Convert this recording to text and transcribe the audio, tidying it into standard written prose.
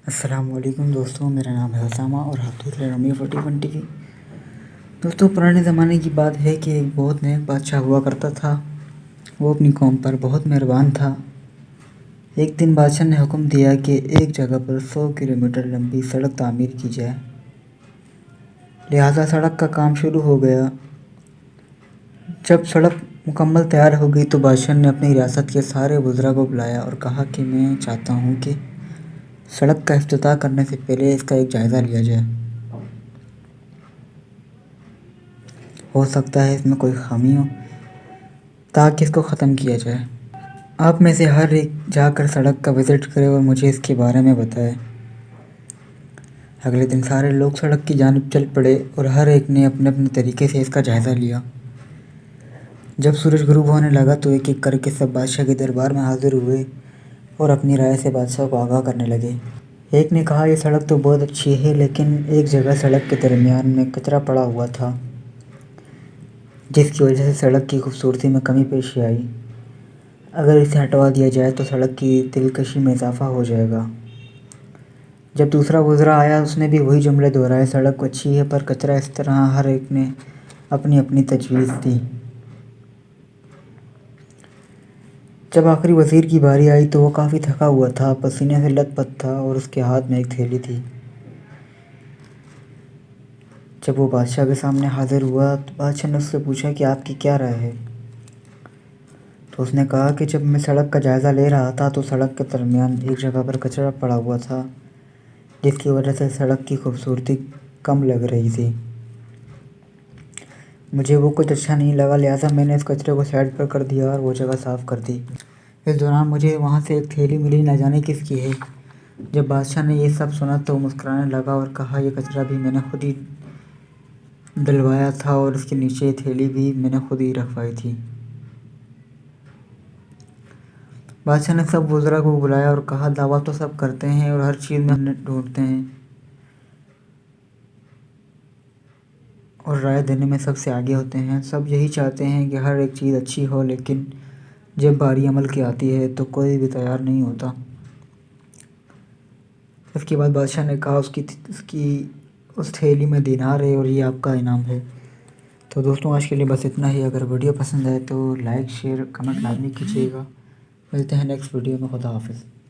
السلام علیکم دوستوں، میرا نام ہے اسامہ اور آپ دیکھ رہے ہیں رومیو 41 ٹی وی۔ دوستوں، پرانے زمانے کی بات ہے کہ ایک بہت نیک بادشاہ ہوا کرتا تھا۔ وہ اپنی قوم پر بہت مہربان تھا۔ ایک دن بادشاہ نے حکم دیا کہ ایک جگہ پر 100 کلومیٹر لمبی سڑک تعمیر کی جائے۔ لہٰذا سڑک کا کام شروع ہو گیا۔ جب سڑک مکمل تیار ہو گئی تو بادشاہ نے اپنی ریاست کے سارے وزراء کو بلایا اور کہا کہ میں چاہتا ہوں کہ سڑک کا افتتاح کرنے سے پہلے اس کا ایک جائزہ لیا جائے۔ ہو سکتا ہے اس میں کوئی خامی ہو تاکہ اس کو ختم کیا جائے۔ آپ میں سے ہر ایک جا کر سڑک کا وزٹ کرے اور مجھے اس کے بارے میں بتائے۔ اگلے دن سارے لوگ سڑک کی جانب چل پڑے اور ہر ایک نے اپنے اپنے طریقے سے اس کا جائزہ لیا۔ جب سورج غروب ہونے لگا تو ایک ایک کر کے سب بادشاہ کے دربار میں حاضر ہوئے اور اپنی رائے سے بادشاہ کو آگاہ کرنے لگے۔ ایک نے کہا، یہ سڑک تو بہت اچھی ہے لیکن ایک جگہ سڑک کے درمیان میں کچرا پڑا ہوا تھا جس کی وجہ سے سڑک کی خوبصورتی میں کمی پیش آئی۔ اگر اسے ہٹوا دیا جائے تو سڑک کی دلکشی میں اضافہ ہو جائے گا۔ جب دوسرا وزرا آیا اس نے بھی وہی جملے دہرائے، سڑک اچھی ہے پر کچرا۔ اس طرح ہر ایک نے اپنی اپنی تجویز دی۔ جب آخری وزیر کی باری آئی تو وہ کافی تھکا ہوا تھا، پسینے سے لت پت تھا اور اس کے ہاتھ میں ایک تھیلی تھی۔ جب وہ بادشاہ کے سامنے حاضر ہوا تو بادشاہ نے اس سے پوچھا کہ آپ کی کیا رائے ہے؟ تو اس نے کہا کہ جب میں سڑک کا جائزہ لے رہا تھا تو سڑک کے درمیان ایک جگہ پر کچرا پڑا ہوا تھا جس کی وجہ سے سڑک کی خوبصورتی کم لگ رہی تھی۔ مجھے وہ کچھ اچھا نہیں لگا، لہٰذا میں نے اس کچرے کو سائڈ پر کر دیا اور وہ جگہ صاف کر دی۔ اس دوران مجھے وہاں سے ایک تھیلی ملی، نہ جانے کس کی ہے۔ جب بادشاہ نے یہ سب سنا تو مسکرانے لگا اور کہا، یہ کچرا بھی میں نے خود ہی ڈلوایا تھا اور اس کے نیچے یہ تھیلی بھی میں نے خود ہی رکھوائی تھی۔ بادشاہ نے سب وزراء کو بلایا اور کہا، دعویٰ تو سب کرتے ہیں اور ہر چیز میں ڈھونڈتے ہیں اور رائے دینے میں سب سے آگے ہوتے ہیں۔ سب یہی چاہتے ہیں کہ ہر ایک چیز اچھی ہو، لیکن جب باری عمل کی آتی ہے تو کوئی بھی تیار نہیں ہوتا۔ اس کے بعد بادشاہ نے کہا، اس تھیلی میں دینار ہے اور یہ آپ کا انعام ہے۔ تو دوستوں، آج کے لیے بس اتنا ہی۔ اگر ویڈیو پسند آئے تو لائک، شیئر، کمنٹ لازمی کیجیے گا۔ ملتے ہیں نیکسٹ ویڈیو میں۔ خدا حافظ۔